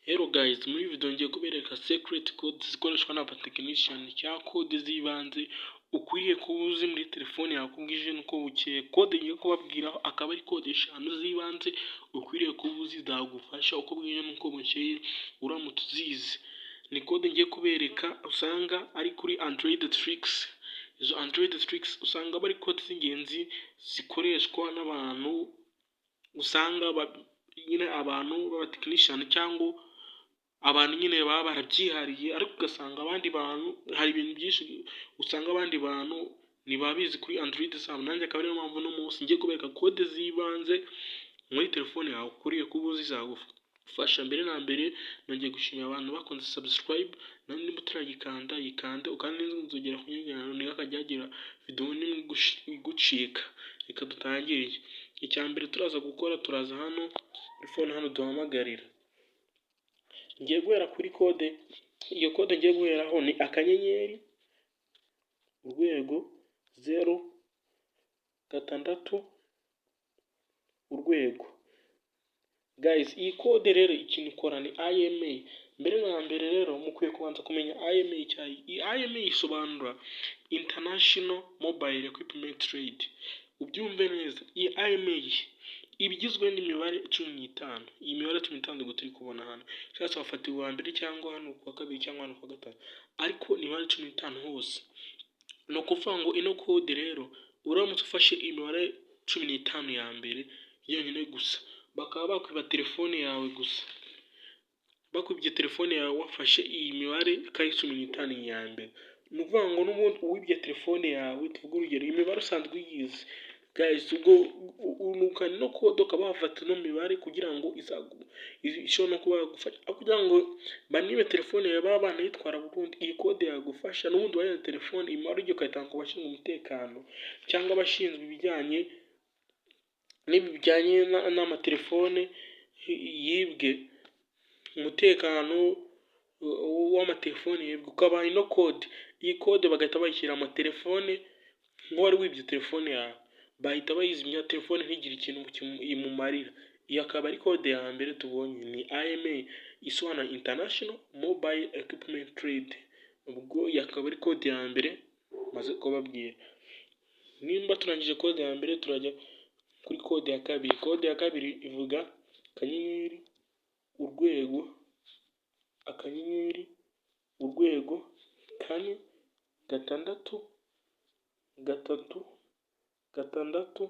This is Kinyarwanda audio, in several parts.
Hello guys, muri video ngiye kubereka secret codes zikoreshwa n'abatekinician cyangwa code z'ibanze ukwiriye kuba uzi muri telefone yawe uko bwije n'uko bukeye. Code ngiye kubabwira akaba ari code 5 z'ibanze ukwiriye kuba uzi zagufasha uko bwije n'uko bukeye uramutse uzizi. Ni code ngiye kubereka usanga ari kuri Android Tricks. Izo Android Tricks usanga ari code z'ingenzi zikoreshwa n'abantu usanga nyine abantu b'abatekinician cyangwa abantu nyine baba barabyihariye, ariko ugasanga abandi bantu hari ibintu byinshi usanga abandi bantu ntibabizi kuri Android zabo. Nanjye akaba ariyo mpamvu no munsi ngiye kubereka code z'ibanze muri telefone yawe ukuriye kuba uzi zagufasha. Mbere na mbere nongeye gushimira abantu bakunze subscribe, nawe niba utarayikanda yikande ukandi nzogera kunyegana niga akajyagira video nimwe igucika. Reka dutangire. Icya mbere turaza gukora, turaza hano telefone hano duhamagarira. Ngiye guhera kuri code. Iyo code ngiye guheraho ni akanyenyeri urwego 0 urwego. Guys, iyi code rero ikintu ikora ni IMA. Mbere na mbere rero mukwiye kubanza kumenya IMA cyayi. Iyi IMA isobanura International Mobile Equipment Trade. Ubyumve neza, iyi IMA ibigizwe n'imibare 15. Iyi mibare 15 ngo turi kubona hano cyangwa wafata uwa mbere cyangwa hano kwa kabiri cyangwa hano kwa gatatu, ariko ni imibare 15 hose. No kuvuga ngo ino code rero uramutse ufashe imibare 15 ya mbere yonyine gusa bakaba bakwiba telefone yawe gusa. Bakubye telefone yawe wafashe iyi mibare kari 15 ya mbere, ni ukuvuga ngo n'ubundi uwibye telefone yawe, tuvuga urugero imibare usanzwe uyizi. Guys, ubwo unukana no code ukaba wafata no mibare kugira ngo ishobora no kuba yagufasha kugira ngo banibe telefone yawe baba banayitwara burundu. Iyi code yagufasha n'ubundi wari telefone imara ugiye ukayitanga ku bashinzwe umutekano cyangwa abashinzwe ibijyanye n'amatelefone yibwe, umutekano w'amatelefone yibwe, ukabaha ino code. Iyi code bagahita bayishyira amatelefone nk'uwari wibye telefone yawe, bahita bayizimya telefone ntigire ikintu imumarira. Iyi akaba ari code ya mbere tubonye, ni IMA isobanura International Mobile Equipment Trade. Ubwo yakaba ari code ya mbere maze kubabwira. Nimba turangije code ya mbere turajya kuri code ya kabiri. Code ya kabiri ivuga akanyenyeri urwego akanyenyeri urwego 4 6 3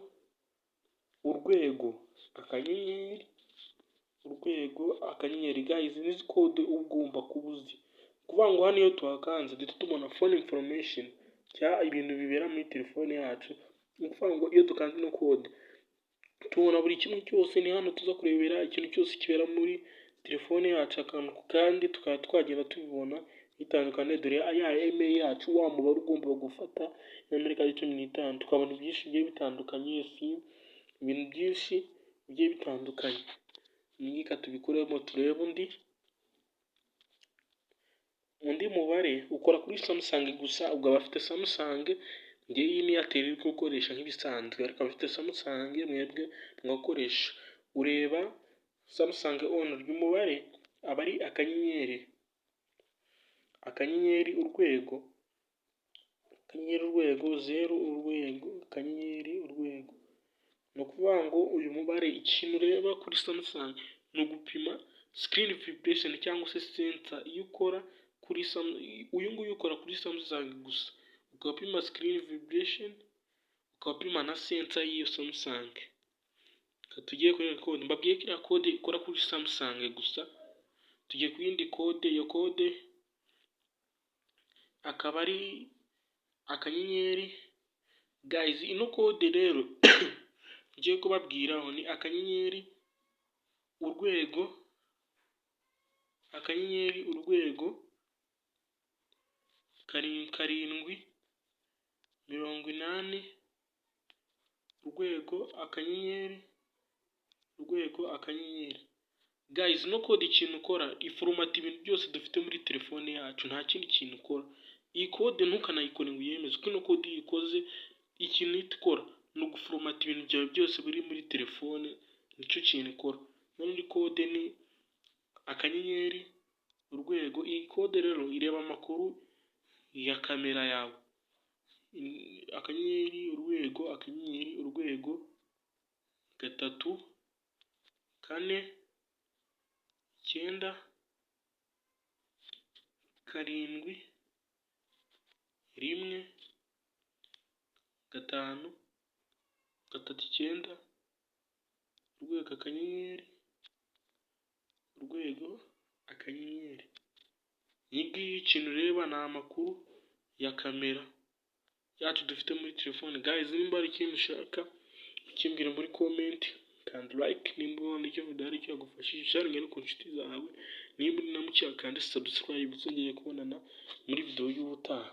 urwego akanyenyeri urwego akanyenyeri. Guys, ni code ugomba kubuzi kuvuga ngo hano iyo tuhakanze duhita tubona phone information cyangwa ibintu bibera muri telefone yacu. Ni ukuvuga ngo iyo dukanze no code tubona buri kimwe cyose. Ni hano tuza kurebera ikintu cyose kibera muri telefone yacu akantu kandi tukaba twagenda tubibona bitandukanye. Dore ya email yacu wa mubare ugomba gufata n'Amerika 15 tukabona byinshi bigiye bitandukanye, ibintu byinshi bigiye bitandukanye. Nigika tubikuremo turebe undi mubare ukora kuri Samsung gusa. Ubwo abafite Samsung ngiye iyi ni Airtel iri gukoresha nk'ibisanzwe, ariko abafite Samsung mwebwe mwakoresha ureba Samsung on ry'umubare aba ari akanyenyeri urwego 0 urwego akanyenyeri urwego. No kuvuga ngo uyu mubare ikintu ureba kuri Samsung no gupima screen vibration cyangwa se sensor. Iyo ukora kuri uyu nguyu ukora kuri Samsung gusa, ukapima screen vibration ukapima na sensor y'iyo Samsung. Tugiye kuri code mbabwiye ko iriya code ikora kuri Samsung gusa. Tugiye ku yindi code. Iyo code akaba ari akanyenyeri. Guys, ino code rero ngiye kubabwiraho ni akanyenyeri urwego akanyenyeri urwego 7 80 urwego akanyenyeri urwego akanyenyeri. Guys, no code ikintu ukora iforomata ibintu byose dufite muri telefone yacu, nta kindi kintu ukora. Iyi code ntukanayikore ngo uyemeze, kuko ino code ikoze ikintu ikora no guforomata ibintu byawe byose biri muri telefone, nicyo kintu ikora. None code ni akanyenyeri urwego. Iyi kode rero ireba amakuru ya kamera yawe. Akanyenyeri urwego, akanyenyeri urwego, 3, 4, 9, 7, 1, 5, 3, 9, urwego, akanyenyeri urwego, akanyenyeri. Iyi ngiyi ikintu ureba ni amakuru ya kamera yacu dufite muri telefone. Guys, nimba hari ikintu ushaka ukimbwira muri comment, kandi like nimba ubona icyo video hari icyo yagufashije, sharinga no ku nshuti zawe. Nimba uri na mushya kandi subscribe, tuzongeye kubonana muri video y'ubutaha.